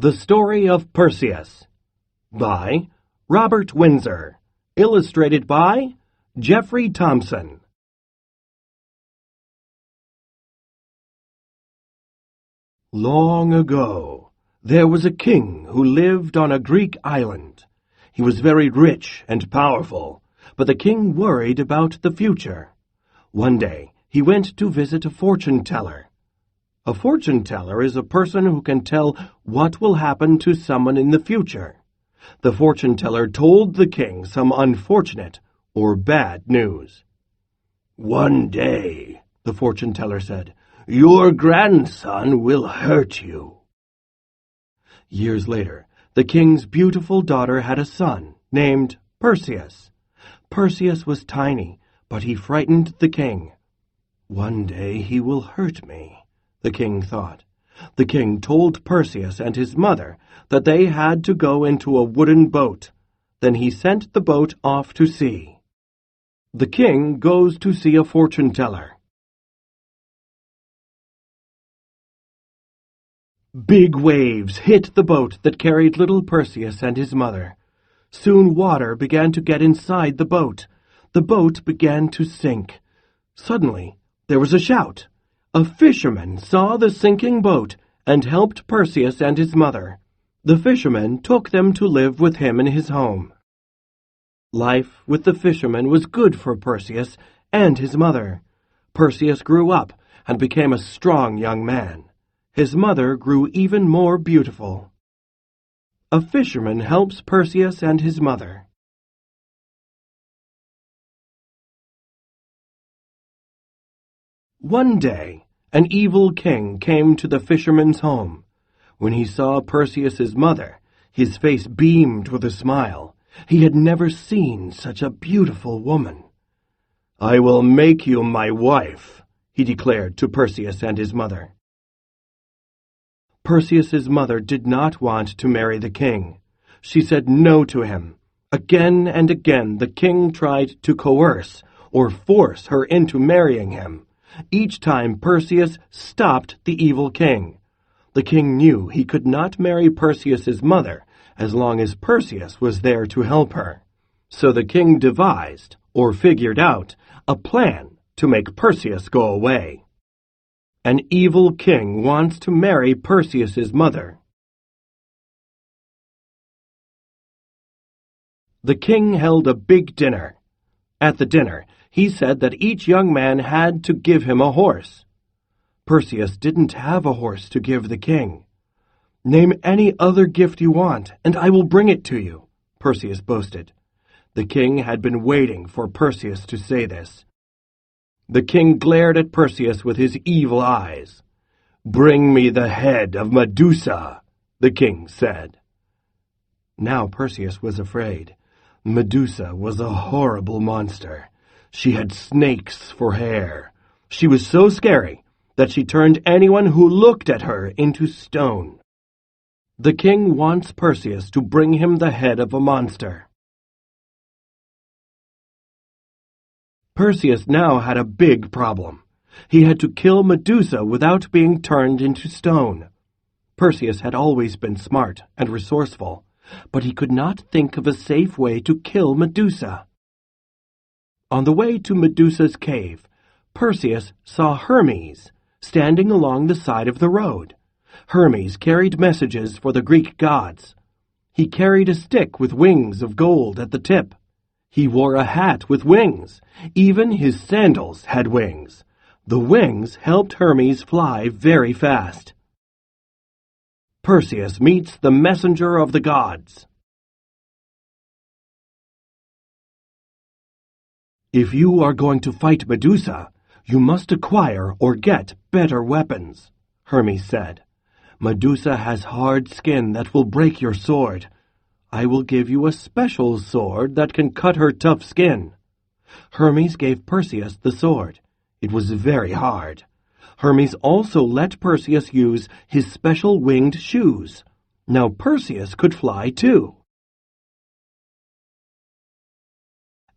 The Story of Perseus by Robert Windsor, illustrated by Jeffrey Thompson. Long ago, there was a king who lived on a Greek island. He was very rich and powerful, but the king worried about the future. One day, he went to visit a fortune-teller. A fortune-teller is a person who can tell what will happen to someone in the future. The fortune-teller told the king some unfortunate or bad news. "One day," the fortune-teller said, "your grandson will hurt you." Years later, the king's beautiful daughter had a son named Perseus. Perseus was tiny, but he frightened the king. "One day he will hurt me," the king thought. The king told Perseus and his mother that they had to go into a wooden boat. Then he sent the boat off to sea. The king goes to see a fortune-teller. Big waves hit the boat that carried little Perseus and his mother. Soon water began to get inside the boat. The boat began to sink. Suddenly, there was a shout. A fisherman saw the sinking boat and helped Perseus and his mother. The fisherman took them to live with him in his home. Life with the fisherman was good for Perseus and his mother. Perseus grew up and became a strong young man. His mother grew even more beautiful. A fisherman helps Perseus and his mother. One day, an evil king came to the fisherman's home. When he saw Perseus's mother, his face beamed with a smile. He had never seen such a beautiful woman. "I will make you my wife," he declared to Perseus and his mother. Perseus's mother did not want to marry the king. She said no to him. Again and again the king tried to coerce or force her into marrying him. Each time Perseus stopped the evil king. The king knew he could not marry Perseus's mother as long as Perseus was there to help her. So the king devised, or figured out, a plan to make Perseus go away. An evil king wants to marry Perseus's mother. The king held a big dinner. At the dinner, he said that each young man had to give him a horse. Perseus didn't have a horse to give the king. "Name any other gift you want, and I will bring it to you," Perseus boasted. The king had been waiting for Perseus to say this. The king glared at Perseus with his evil eyes. "Bring me the head of Medusa," the king said. Now Perseus was afraid. Medusa was a horrible monster. She had snakes for hair. She was so scary that she turned anyone who looked at her into stone. The king wants Perseus to bring him the head of a monster. Perseus now had a big problem. He had to kill Medusa without being turned into stone. Perseus had always been smart and resourceful, but he could not think of a safe way to kill Medusa. On the way to Medusa's cave, Perseus saw Hermes standing along the side of the road. Hermes carried messages for the Greek gods. He carried a stick with wings of gold at the tip. He wore a hat with wings. Even his sandals had wings. The wings helped Hermes fly very fast. Perseus meets the messenger of the gods. "If you are going to fight Medusa, you must acquire or get better weapons," Hermes said. "Medusa has hard skin that will break your sword. I will give you a special sword that can cut her tough skin." Hermes gave Perseus the sword. It was very hard. Hermes also let Perseus use his special winged shoes. Now Perseus could fly too.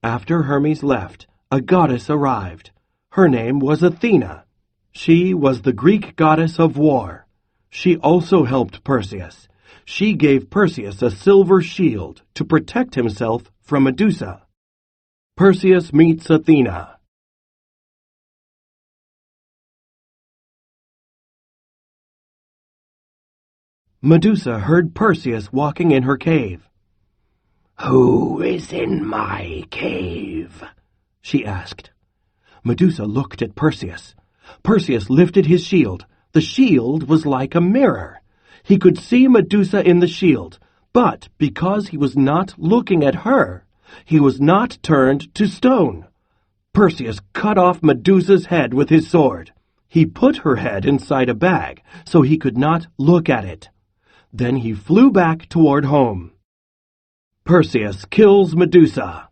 After Hermes left, a goddess arrived. Her name was Athena. She was the Greek goddess of war. She also helped Perseus. She gave Perseus a silver shield to protect himself from Medusa. Perseus meets Athena. Medusa heard Perseus walking in her cave. "Who is in my cave?" she asked. Medusa looked at Perseus. Perseus lifted his shield. The shield was like a mirror. He could see Medusa in the shield, but because he was not looking at her, he was not turned to stone. Perseus cut off Medusa's head with his sword. He put her head inside a bag so he could not look at it. Then he flew back toward home. Perseus kills Medusa.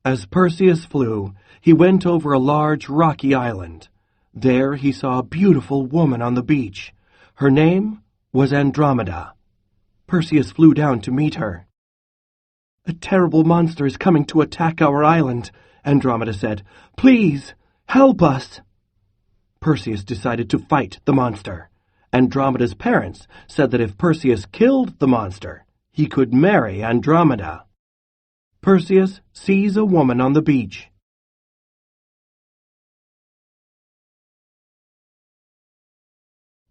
As Perseus flew, he went over a large rocky island. There he saw a beautiful woman on the beach. Her name was Andromeda. Perseus flew down to meet her. "A terrible monster is coming to attack our island," Andromeda said. "Please, help us." Perseus decided to fight the monster. Andromeda's parents said that if Perseus killed the monster, he could marry Andromeda. Perseus sees a woman on the beach.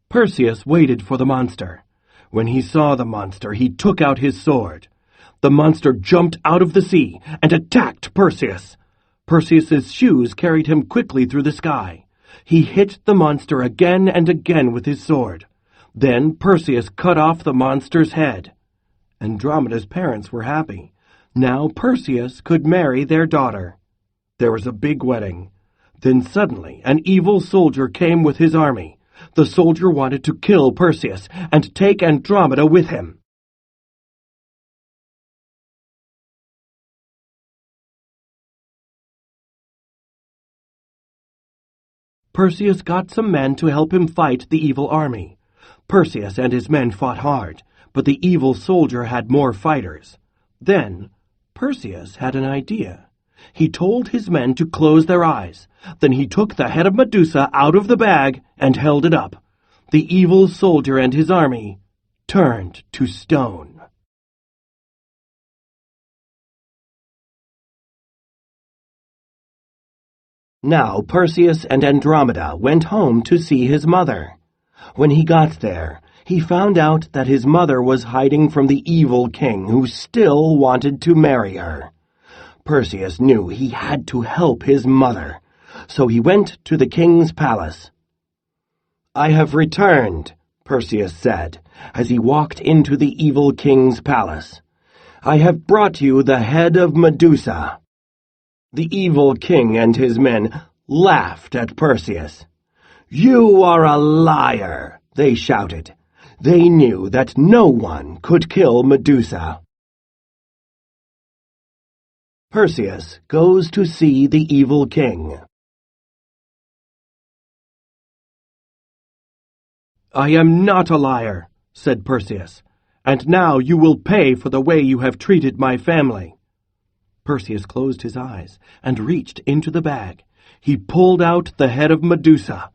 Perseus waited for the monster. When he saw the monster, he took out his sword. The monster jumped out of the sea and attacked Perseus. Perseus's shoes carried him quickly through the sky. He hit the monster again and again with his sword. Then Perseus cut off the monster's head. Andromeda's parents were happy. Now Perseus could marry their daughter. There was a big wedding. Then suddenly an evil soldier came with his army. The soldier wanted to kill Perseus and take Andromeda with him. Perseus got some men to help him fight the evil army. Perseus and his men fought hard, but the evil soldier had more fighters. Then Perseus had an idea. He told his men to close their eyes. Then he took the head of Medusa out of the bag and held it up. The evil soldier and his army turned to stone. Now Perseus and Andromeda went home to see his mother. When he got there, he found out that his mother was hiding from the evil king who still wanted to marry her. Perseus knew he had to help his mother, so he went to the king's palace. "I have returned," Perseus said, as he walked into the evil king's palace. "I have brought you the head of Medusa." The evil king and his men laughed at Perseus. "You are a liar," they shouted. They knew that no one could kill Medusa. Perseus goes to see the evil king. "I am not a liar," said Perseus, "and now you will pay for the way you have treated my family." Perseus closed his eyes and reached into the bag. He pulled out the head of Medusa.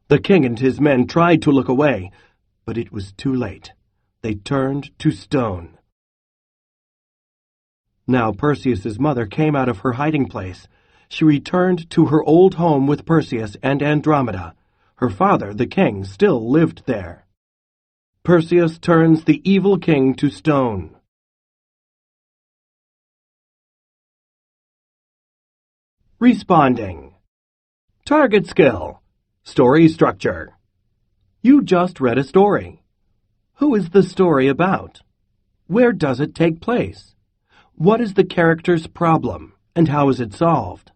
The king and his men tried to look away, but it was too late. They turned to stone. Now Perseus's mother came out of her hiding place. She returned to her old home with Perseus and Andromeda. Her father, the king, still lived there. Perseus turns the evil king to stone. Responding. Target skill. Story structure. You just read a story. Who is the story about? Where does it take place? What is the character's problem, and how is it solved?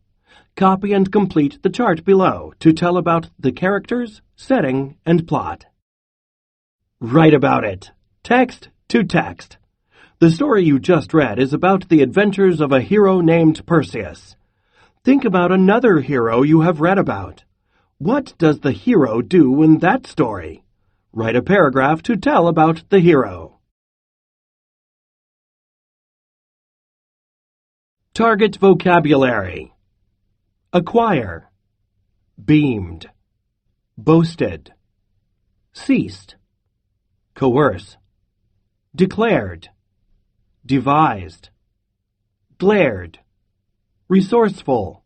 Copy and complete the chart below to tell about the characters, setting, and plot. Write about it. Text to text. The story you just read is about the adventures of a hero named Perseus. Think about another hero you have read about. What does the hero do in that story? Write a paragraph to tell about the hero. Target vocabulary. Acquire, beamed, boasted, ceased, coerce, declared, devised, glared, resourceful,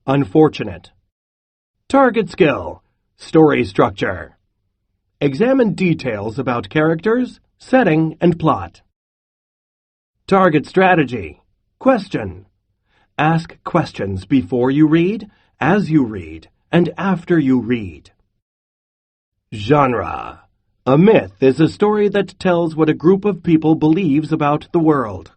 unfortunate. Target skill, story structure. Examine details about characters, setting, and plot. Target strategy, question. Ask questions before you read, as you read, and after you read. Genre. A myth is a story that tells what a group of people believes about the world.